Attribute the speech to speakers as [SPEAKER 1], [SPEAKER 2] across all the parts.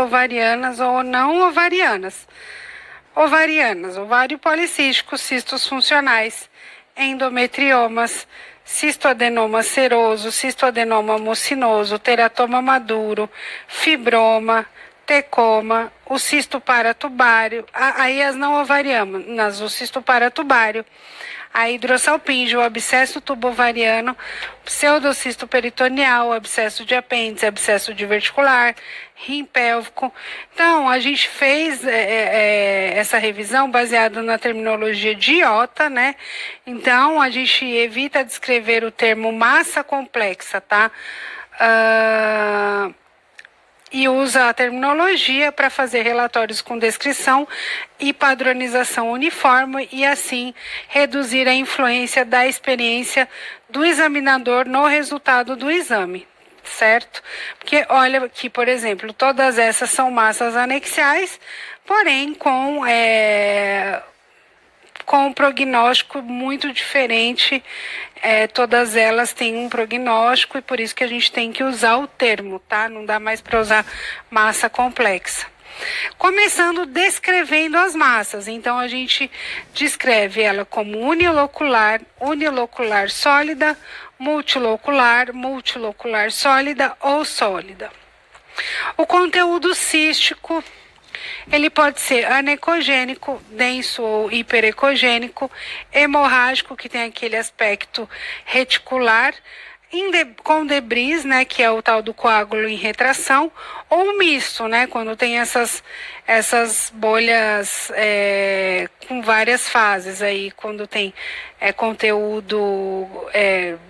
[SPEAKER 1] ovarianas ou não ovarianas. Ovarianas, ovário policístico, cistos funcionais, endometriomas, cistoadenoma seroso, cistoadenoma mucinoso, teratoma maduro, fibroma, tecoma, o cisto paratubário, aí as não ovarianas, o cisto paratubário, a hidrossalpinge, o abscesso tubovariano, pseudocisto peritoneal, abscesso de apêndice, abscesso diverticular, rim pélvico. Então, a gente fez essa revisão baseada na terminologia de IOTA, né? Então, a gente evita descrever o termo massa complexa, tá? E usa a terminologia para fazer relatórios com descrição e padronização uniforme e, assim, reduzir a influência da experiência do examinador no resultado do exame, certo? Porque, olha aqui, por exemplo, todas essas são massas anexiais, porém com um prognóstico muito diferente. Todas elas têm um prognóstico e por isso que a gente tem que usar o termo, tá? Não dá mais para usar massa complexa. Começando descrevendo as massas, então a gente descreve ela como unilocular, unilocular sólida, multilocular, multilocular sólida ou sólida. O conteúdo cístico, ele pode ser anecogênico, denso ou hiperecogênico, hemorrágico, que tem aquele aspecto reticular, com debris, né, que é o tal do coágulo em retração, ou misto, né, quando tem essas bolhas com várias fases aí, quando tem conteúdo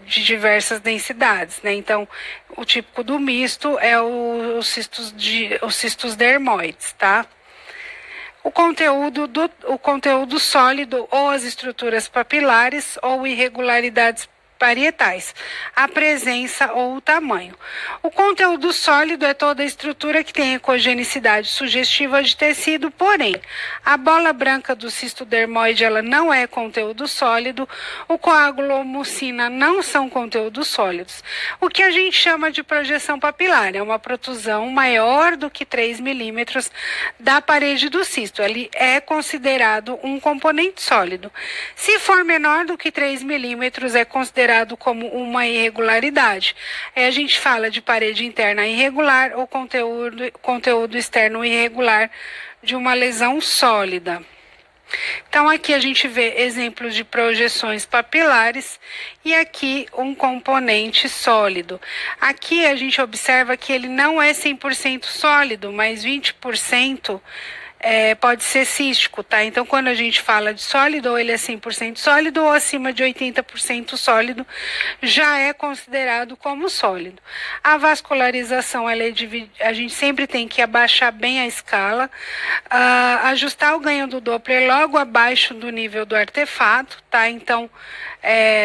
[SPEAKER 1] de diversas densidades, né. Então, o típico do misto é os cistos dermoides, tá? O conteúdo sólido ou as estruturas papilares ou irregularidades parietais, a presença ou o tamanho. O conteúdo sólido é toda a estrutura que tem ecogenicidade sugestiva de tecido, porém, a bola branca do cisto dermoide ela não é conteúdo sólido, o coágulo ou mucina não são conteúdos sólidos. O que a gente chama de projeção papilar é uma protusão maior do que 3 milímetros da parede do cisto. Ele é considerado um componente sólido. Se for menor do que 3 milímetros, é considerado como uma irregularidade. Aí a gente fala de parede interna irregular ou conteúdo externo irregular de uma lesão sólida. Então, aqui a gente vê exemplos de projeções papilares e aqui um componente sólido. Aqui a gente observa que ele não é 100% sólido, mas 20% pode ser cístico, tá? Então, quando a gente fala de sólido, ou ele é 100% sólido, ou acima de 80% sólido, já é considerado como sólido. A vascularização, a gente sempre tem que abaixar bem a escala, ajustar o ganho do Doppler logo abaixo do nível do artefato, tá? Então,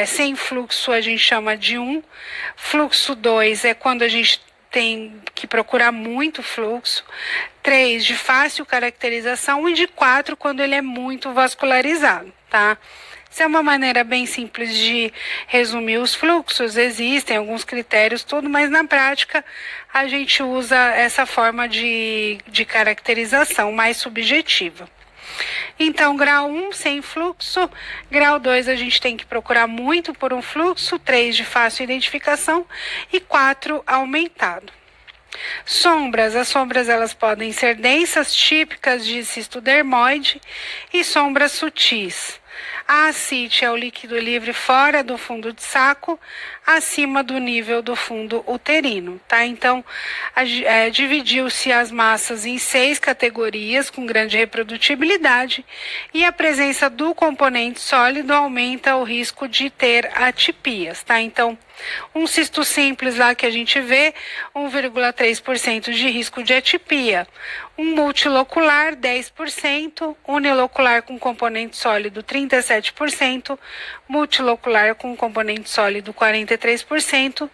[SPEAKER 1] sem fluxo a gente chama de 1, fluxo 2 é quando a gente tem que procurar muito fluxo, 3 de fácil caracterização e de 4 quando ele é muito vascularizado, tá? Essa é uma maneira bem simples de resumir os fluxos, existem alguns critérios, tudo, mas na prática a gente usa essa forma de caracterização mais subjetiva. Então, grau 1, sem fluxo, grau 2 a gente tem que procurar muito por um fluxo, 3 de fácil identificação e 4 aumentado. Sombras, as sombras elas podem ser densas, típicas de cisto dermoide e sombras sutis. A ascite é o líquido livre fora do fundo de saco, acima do nível do fundo uterino, tá? Então, dividiu-se as massas em 6 categorias com grande reprodutibilidade e a presença do componente sólido aumenta o risco de ter atipias, tá? Então, um cisto simples lá que a gente vê, 1,3% de risco de atipia. Um multilocular, 10%, unilocular com componente sólido, 37%, multilocular com componente sólido, 43%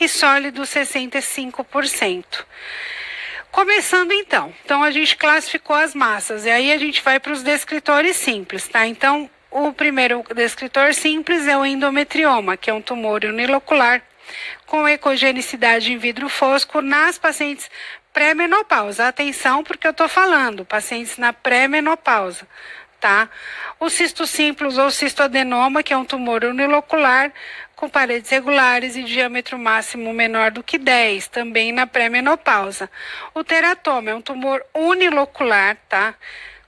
[SPEAKER 1] e sólido, 65%. Começando então a gente classificou as massas e aí a gente vai para os descritores simples, tá? Então, o primeiro descritor simples é o endometrioma, que é um tumor unilocular com ecogenicidade em vidro fosco nas pacientes pré-menopausa. Atenção, porque eu estou falando, pacientes na pré-menopausa, tá? O cisto simples ou cistoadenoma, que é um tumor unilocular com paredes regulares e diâmetro máximo menor do que 10, também na pré-menopausa. O teratoma é um tumor unilocular, tá?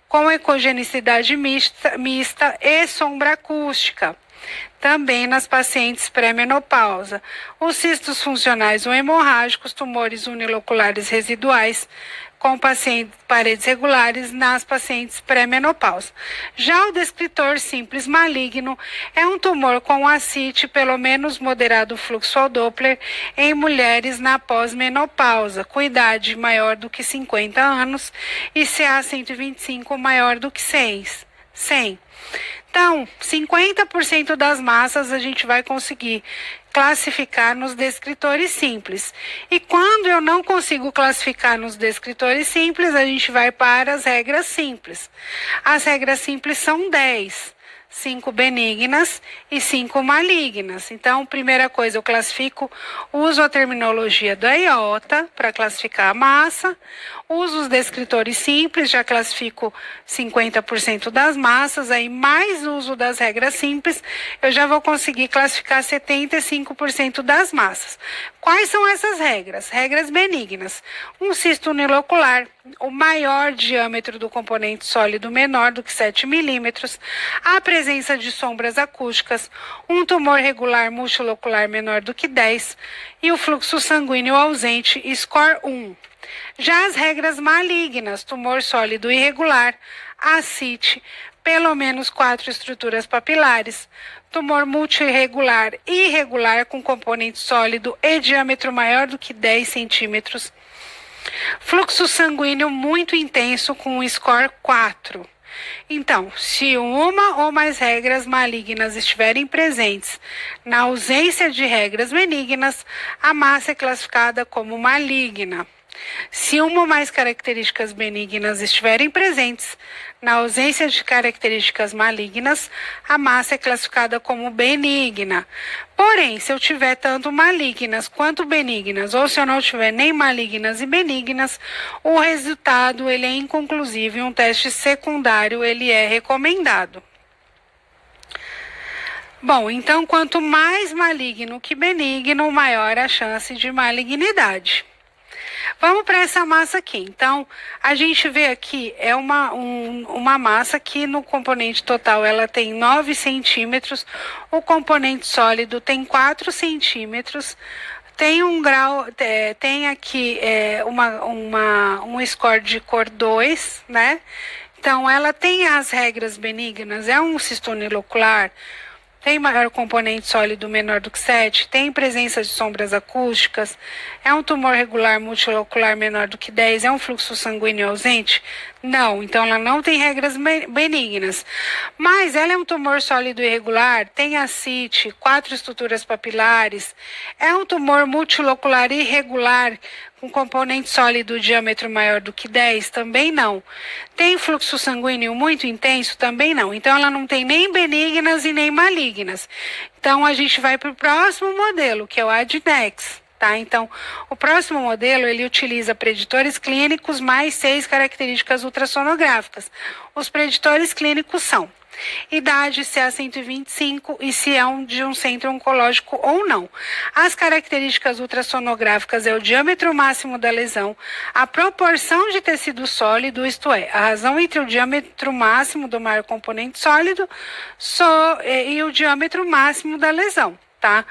[SPEAKER 1] Com ecogenicidade mista e sombra acústica, também nas pacientes pré-menopausa. Os cistos funcionais ou hemorrágicos, tumores uniloculares residuais, com paredes regulares nas pacientes pré-menopausa. Já o descritor simples maligno é um tumor com ascite, pelo menos moderado fluxo ao Doppler, em mulheres na pós-menopausa, com idade maior do que 50 anos e CA125 maior do que 100. Então, 50% das massas a gente vai conseguir classificar nos descritores simples. E quando eu não consigo classificar nos descritores simples, a gente vai para as regras simples. As regras simples são 10. 5 benignas e 5 malignas. Então, primeira coisa, eu classifico, uso a terminologia da IOTA para classificar a massa, uso os descritores simples, já classifico 50% das massas, aí mais uso das regras simples, eu já vou conseguir classificar 75% das massas. Quais são essas regras? Regras benignas. Um cisto unilocular, o maior diâmetro do componente sólido menor do que 7 milímetros, a presença de sombras acústicas, um tumor regular multilocular menor do que 10 e o fluxo sanguíneo ausente, score 1. Já as regras malignas, tumor sólido irregular, ascite, pelo menos 4 estruturas papilares, tumor multirregular irregular com componente sólido e diâmetro maior do que 10 centímetros, fluxo sanguíneo muito intenso com um score 4. Então, se uma ou mais regras malignas estiverem presentes na ausência de regras benignas, a massa é classificada como maligna. Se uma ou mais características benignas estiverem presentes na ausência de características malignas, a massa é classificada como benigna. Porém, se eu tiver tanto malignas quanto benignas, ou se eu não tiver nem malignas e benignas, o resultado ele é inconclusivo e um teste secundário ele é recomendado. Bom, então quanto mais maligno que benigno, maior a chance de malignidade. Vamos para essa massa aqui. Então, a gente vê aqui, é uma massa que no componente total ela tem 9 centímetros, o componente sólido tem 4 centímetros, tem um grau, tem aqui um score de cor 2, né? Então, ela tem as regras benignas, é um cisto unilocular, tem maior componente sólido menor do que 7, tem presença de sombras acústicas, é um tumor regular multilocular menor do que 10, é um fluxo sanguíneo ausente? Não, então ela não tem regras benignas. Mas ela é um tumor sólido irregular, tem ascite, 4 estruturas papilares, é um tumor multilocular irregular, com componente sólido diâmetro maior do que 10? Também não. Tem fluxo sanguíneo muito intenso? Também não. Então, ela não tem nem benignas e nem malignas. Então, a gente vai para o próximo modelo, que é o ADNEX. Tá? Então, o próximo modelo, ele utiliza preditores clínicos mais 6 características ultrassonográficas. Os preditores clínicos são idade, se é 125 e se é de um centro oncológico ou não. As características ultrassonográficas é o diâmetro máximo da lesão, a proporção de tecido sólido, isto é, a razão entre o diâmetro máximo do maior componente sólido e o diâmetro máximo da lesão, tá?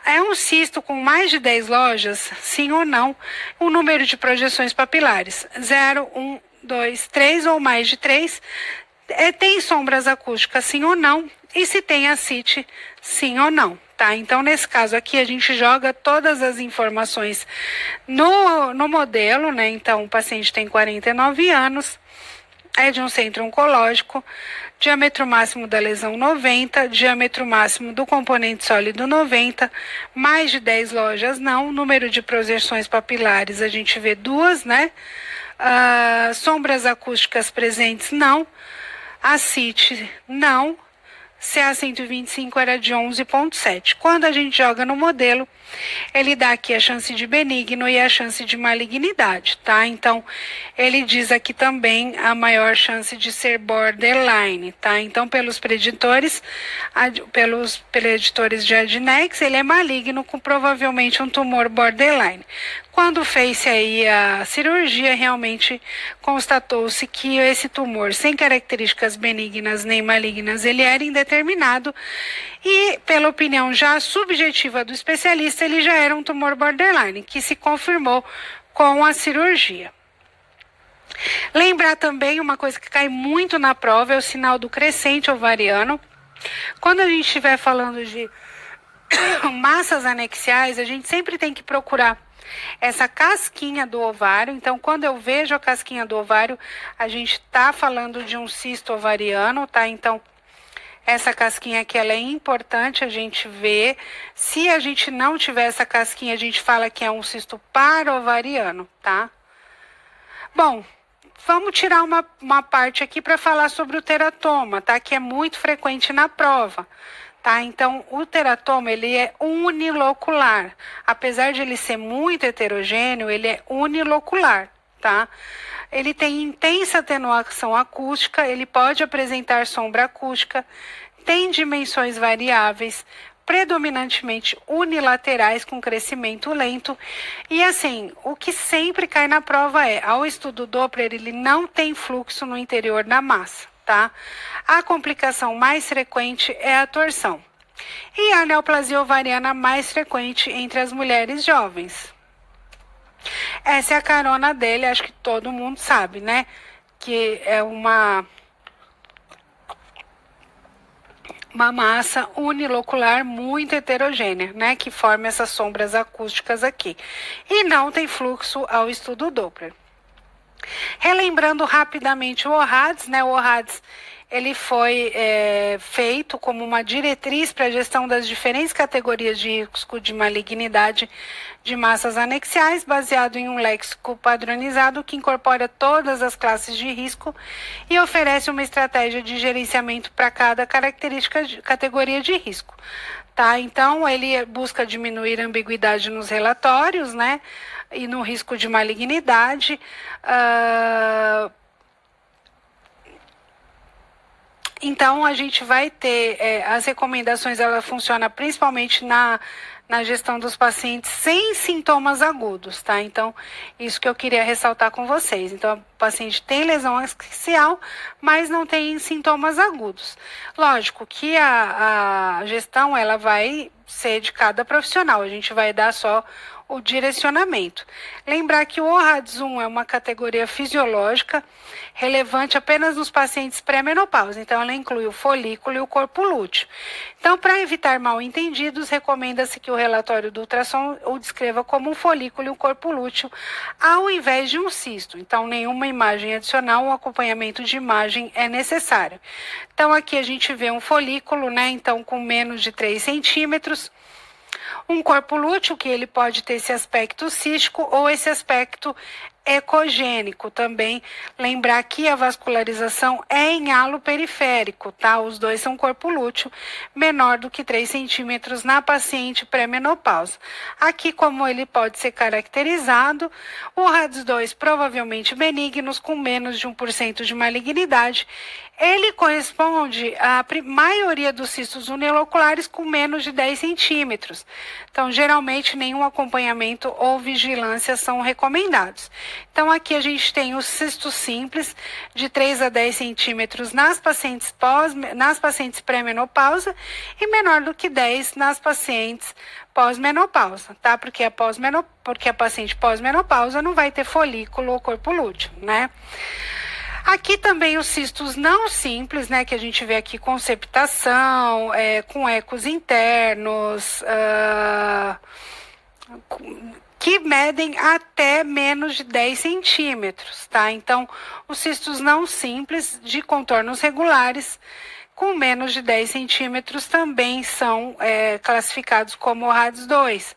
[SPEAKER 1] É um cisto com mais de 10 lojas? Sim ou não? O número de projeções papilares, 0, 1, 2, 3 ou mais de 3. Tem sombras acústicas, sim ou não? E se tem ascite, sim ou não? Tá? Então, nesse caso aqui, a gente joga todas as informações no modelo, né? Então, o paciente tem 49 anos, é de um centro oncológico, diâmetro máximo da lesão 90, diâmetro máximo do componente sólido 90, mais de 10 lojas não, número de projeções papilares a gente vê 2, né? Sombras acústicas presentes não, ascite não, CA125 era de 11,7. Quando a gente joga no modelo, ele dá aqui a chance de benigno e a chance de malignidade, tá? Então, ele diz aqui também a maior chance de ser borderline, tá? Então, pelos preditores de Adnex, ele é maligno com provavelmente um tumor borderline. Quando fez-se aí a cirurgia, realmente constatou-se que esse tumor, sem características benignas nem malignas, ele era indeterminado e, pela opinião já subjetiva do especialista, ele já era um tumor borderline, que se confirmou com a cirurgia. Lembrar também uma coisa que cai muito na prova é o sinal do crescente ovariano. Quando a gente estiver falando de massas anexiais, a gente sempre tem que procurar essa casquinha do ovário. Então, quando eu vejo a casquinha do ovário, a gente está falando de um cisto ovariano, tá? Então, essa casquinha aqui, ela é importante a gente ver. Se a gente não tiver essa casquinha, a gente fala que é um cisto paraovariano, tá? Bom, vamos tirar uma parte aqui para falar sobre o teratoma, tá? Que é muito frequente na prova. Tá? Então, o teratoma, ele é unilocular. Apesar de ele ser muito heterogêneo, ele é unilocular, tá? Ele tem intensa atenuação acústica, ele pode apresentar sombra acústica, tem dimensões variáveis, predominantemente unilaterais com crescimento lento. E assim, o que sempre cai na prova é, ao estudo Doppler, ele não tem fluxo no interior da massa, tá? A complicação mais frequente é a torção. E a neoplasia ovariana mais frequente entre as mulheres jovens. Essa é a carona dele, acho que todo mundo sabe, né? Que é uma massa unilocular muito heterogênea, né? Que forma essas sombras acústicas aqui. E não tem fluxo ao estudo Doppler. Relembrando rapidamente o ORADS, né? O ORADS, ele foi feito como uma diretriz para a gestão das diferentes categorias de risco de malignidade de massas anexiais, baseado em um léxico padronizado que incorpora todas as classes de risco e oferece uma estratégia de gerenciamento para cada categoria de risco. Tá? Então, ele busca diminuir a ambiguidade nos relatórios, né? E no risco de malignidade. Então, a gente vai ter, as recomendações, ela funciona principalmente na gestão dos pacientes sem sintomas agudos, tá? Então, isso que eu queria ressaltar com vocês. Então, o paciente tem lesão axial, mas não tem sintomas agudos. Lógico que a gestão, ela vai ser de cada profissional, a gente vai dar só o direcionamento. Lembrar que o ORADS1 é uma categoria fisiológica relevante apenas nos pacientes pré-menopausa, então ela inclui o folículo e o corpo lúteo. Então, para evitar mal-entendidos, recomenda-se que o relatório do ultrassom o descreva como um folículo e um corpo lúteo, ao invés de um cisto. Então, nenhuma imagem adicional ou acompanhamento de imagem é necessário. Então, aqui a gente vê um folículo, né? Então, com menos de 3 centímetros, um corpo lúteo, que ele pode ter esse aspecto cístico ou esse aspecto ecogênico também. Lembrar que a vascularização é em halo periférico, tá? Os dois são corpo lúteo, menor do que 3 centímetros na paciente pré-menopausa. Aqui, como ele pode ser caracterizado, o RADS2 provavelmente benignos, com menos de 1% de malignidade. Ele corresponde à maioria dos cistos uniloculares com menos de 10 centímetros. Então, geralmente, nenhum acompanhamento ou vigilância são recomendados. Então, aqui a gente tem o cisto simples, de 3 a 10 centímetros nas pacientes pré-menopausa e menor do que 10 nas pacientes pós-menopausa, tá? Porque a paciente pós-menopausa não vai ter folículo ou corpo lúteo, né? Aqui também os cistos não simples, né, que a gente vê aqui com septação, com ecos internos, que medem até menos de 10 centímetros, tá? Então, os cistos não simples de contornos regulares, com menos de 10 centímetros, também são classificados como RADS2.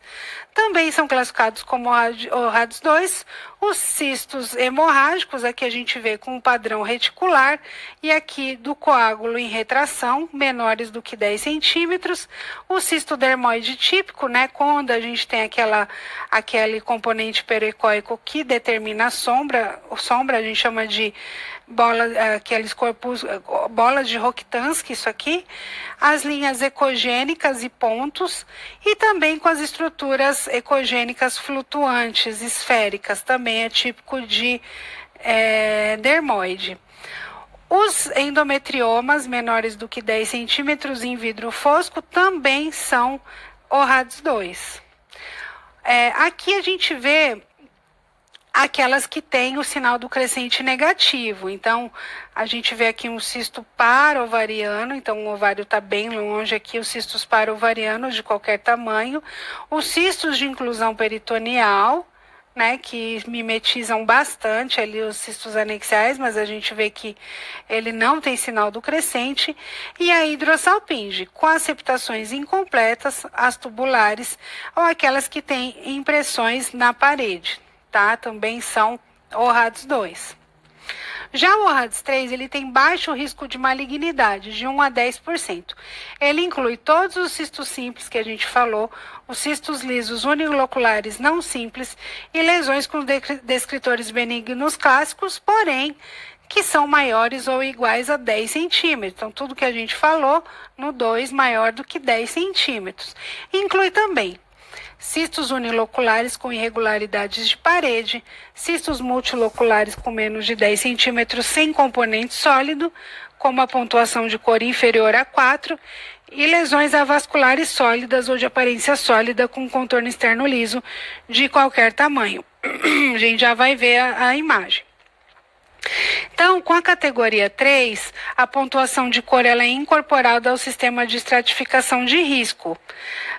[SPEAKER 1] Também são classificados como ORADS 2 os cistos hemorrágicos, aqui a gente vê com um padrão reticular, e aqui do coágulo em retração, menores do que 10 centímetros. O cisto dermoide típico, né, quando a gente tem aquele componente pericoico que determina a sombra a gente chama de aqueles corpos, bolas de Rokitansky, isso aqui, as linhas ecogênicas e pontos, e também com as estruturas ecogênicas flutuantes, esféricas, também é típico de dermoide. Os endometriomas menores do que 10 centímetros em vidro fosco também são ORADS 2. Aqui a gente vê aquelas que têm o sinal do crescente negativo. Então, a gente vê aqui um cisto para-ovariano, então o ovário está bem longe aqui, os cistos para-ovarianos de qualquer tamanho, os cistos de inclusão peritoneal, né, que mimetizam bastante ali os cistos anexiais, mas a gente vê que ele não tem sinal do crescente, e a hidrossalpinge, com as septações incompletas, as tubulares, ou aquelas que têm impressões na parede. Tá? Também são ORADS 2. Já o ORADS 3, ele tem baixo risco de malignidade, de 1 a 10%. Ele inclui todos os cistos simples que a gente falou, os cistos lisos uniloculares não simples e lesões com descritores benignos clássicos, porém, que são maiores ou iguais a 10 centímetros. Então, tudo que a gente falou no 2 maior do que 10 centímetros. Inclui também cistos uniloculares com irregularidades de parede, cistos multiloculares com menos de 10 centímetros sem componente sólido, como a pontuação de cor inferior a 4, e lesões avasculares sólidas ou de aparência sólida com contorno externo liso de qualquer tamanho. A gente já vai ver a imagem. Então, com a categoria 3, a pontuação de cor ela é incorporada ao sistema de estratificação de risco.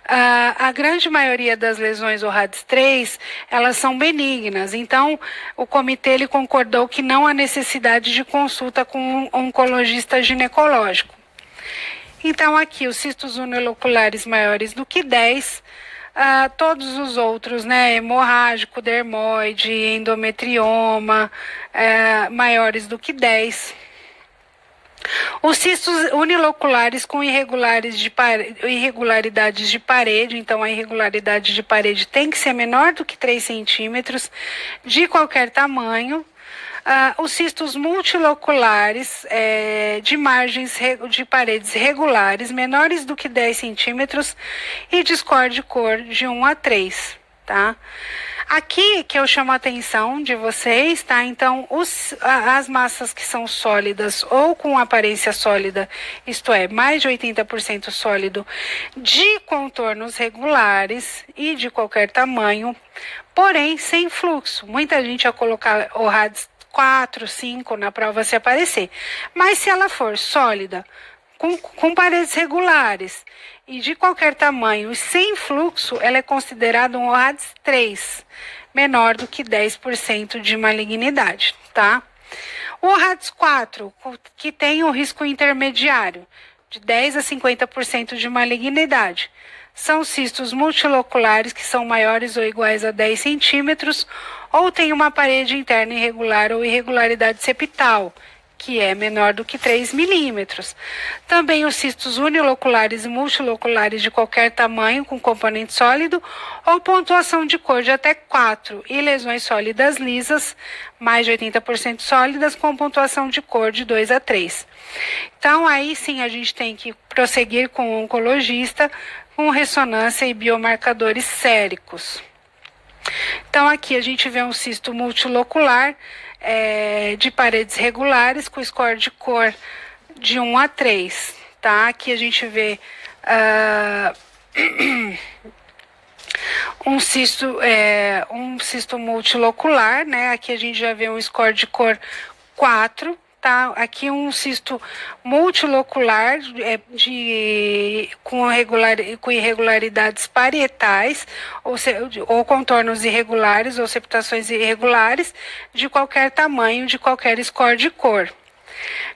[SPEAKER 1] A grande maioria das lesões ORADS 3, elas são benignas. Então, o comitê ele concordou que não há necessidade de consulta com um oncologista ginecológico. Então, aqui, os cistos uniloculares maiores do que 10, todos os outros, né, hemorrágico, dermoide, endometrioma, maiores do que 10. Os cistos uniloculares com irregularidades de parede, então a irregularidade de parede tem que ser menor do que 3 centímetros, de qualquer tamanho. Os cistos multiloculares de margens de paredes regulares, menores do que 10 centímetros e discorde cor de 1 a 3, tá? Aqui que eu chamo a atenção de vocês, tá? Então, as massas que são sólidas ou com aparência sólida, isto é, mais de 80% sólido, de contornos regulares e de qualquer tamanho, porém sem fluxo. Muita gente ia colocar ORADS 4, 5 na prova se aparecer. Mas se ela for sólida, com paredes regulares e de qualquer tamanho e sem fluxo, ela é considerada um ORADS 3, menor do que 10% de malignidade, tá? O ORADS 4, que tem o risco intermediário, de 10 a 50% de malignidade, são cistos multiloculares que são maiores ou iguais a 10 centímetros ou tem uma parede interna irregular ou irregularidade septal, que é menor do que 3 milímetros. Também os cistos uniloculares e multiloculares de qualquer tamanho com componente sólido ou pontuação de cor de até 4 e lesões sólidas lisas, mais de 80% sólidas com pontuação de cor de 2 a 3. Então, aí sim a gente tem que prosseguir com o oncologista com ressonância e biomarcadores séricos. Então, aqui a gente vê um cisto multilocular de paredes regulares com score de cor de 1 a 3, tá? Aqui a gente vê um cisto multilocular, né? Aqui a gente já vê um score de cor 4, tá? Aqui um cisto multilocular com irregularidades parietais, ou contornos irregulares ou septações irregulares de qualquer tamanho, de qualquer score de cor.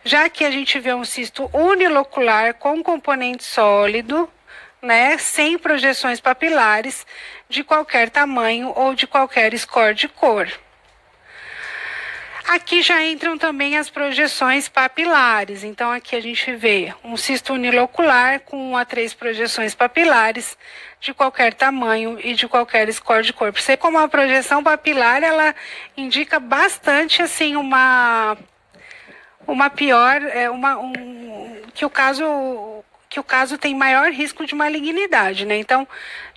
[SPEAKER 1] Já que a gente vê um cisto unilocular com componente sólido né, sem projeções papilares de qualquer tamanho ou de qualquer score de cor. Aqui já entram também as projeções papilares. Então, aqui a gente vê um cisto unilocular com 1 a 3 projeções papilares de qualquer tamanho e de qualquer score de cor. Por ser como a projeção papilar, ela indica bastante, assim, uma pior, que o caso tem maior risco de malignidade, né? Então,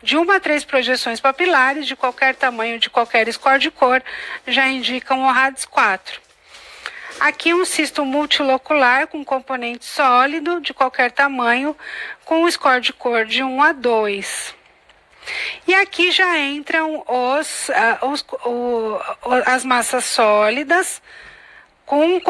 [SPEAKER 1] de 1 a 3 projeções papilares de qualquer tamanho, de qualquer score de cor, já indicam o RADS 4. Aqui um cisto multilocular com componente sólido de qualquer tamanho, com score de cor de 1 a 2. E aqui já entram as massas sólidas, com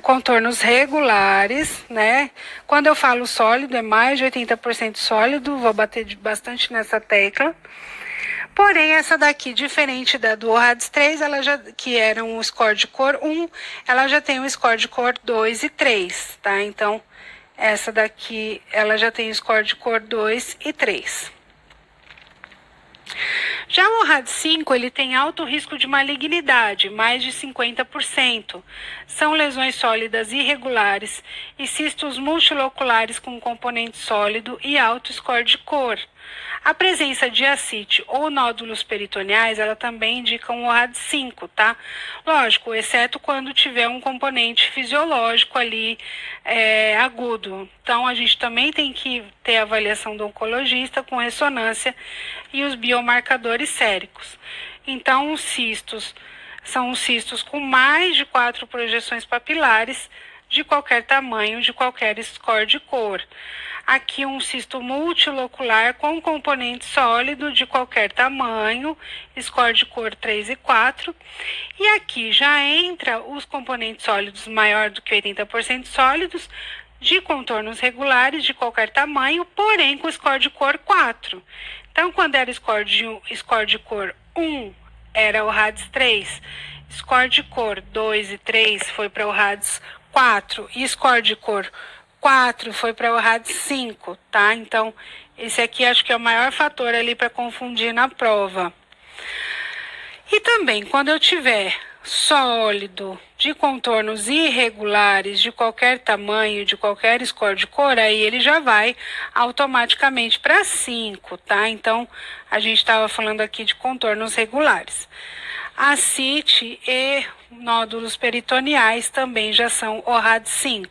[SPEAKER 1] contornos regulares, né? Quando eu falo sólido, é mais de 80% sólido, vou bater bastante nessa tecla. Porém, essa daqui, diferente da do RADS 3, que era um score de cor 1, ela já tem um score de cor 2 e 3, tá? Então, essa daqui, ela já tem um score de cor 2 e 3. Já o RADS 5, ele tem alto risco de malignidade, mais de 50%. São lesões sólidas irregulares e cistos multiloculares com componente sólido e alto score de cor. A presença de ascite ou nódulos peritoneais, ela também indica um RADS 5, tá? Lógico, exceto quando tiver um componente fisiológico ali agudo. Então, a gente também tem que ter a avaliação do oncologista com ressonância e os biomarcadores séricos. Então, os cistos são os cistos com mais de 4 projeções papilares de qualquer tamanho, de qualquer score de cor. Aqui um cisto multilocular com componente sólido de qualquer tamanho, score de cor 3 e 4. E aqui já entra os componentes sólidos maior do que 80% sólidos, de contornos regulares de qualquer tamanho, porém com score de cor 4. Então, quando era score de cor 1, era o RADS 3. Score de cor 2 e 3 foi para o RADS 4. E score de cor 4 foi para o RADS 5, tá? Então, esse aqui acho que é o maior fator ali para confundir na prova. E também, quando eu tiver sólido, de contornos irregulares, de qualquer tamanho, de qualquer score de cor, aí ele já vai automaticamente para 5, tá? Então, a gente estava falando aqui de contornos regulares. Ascite e nódulos peritoneais também já são o RADS 5.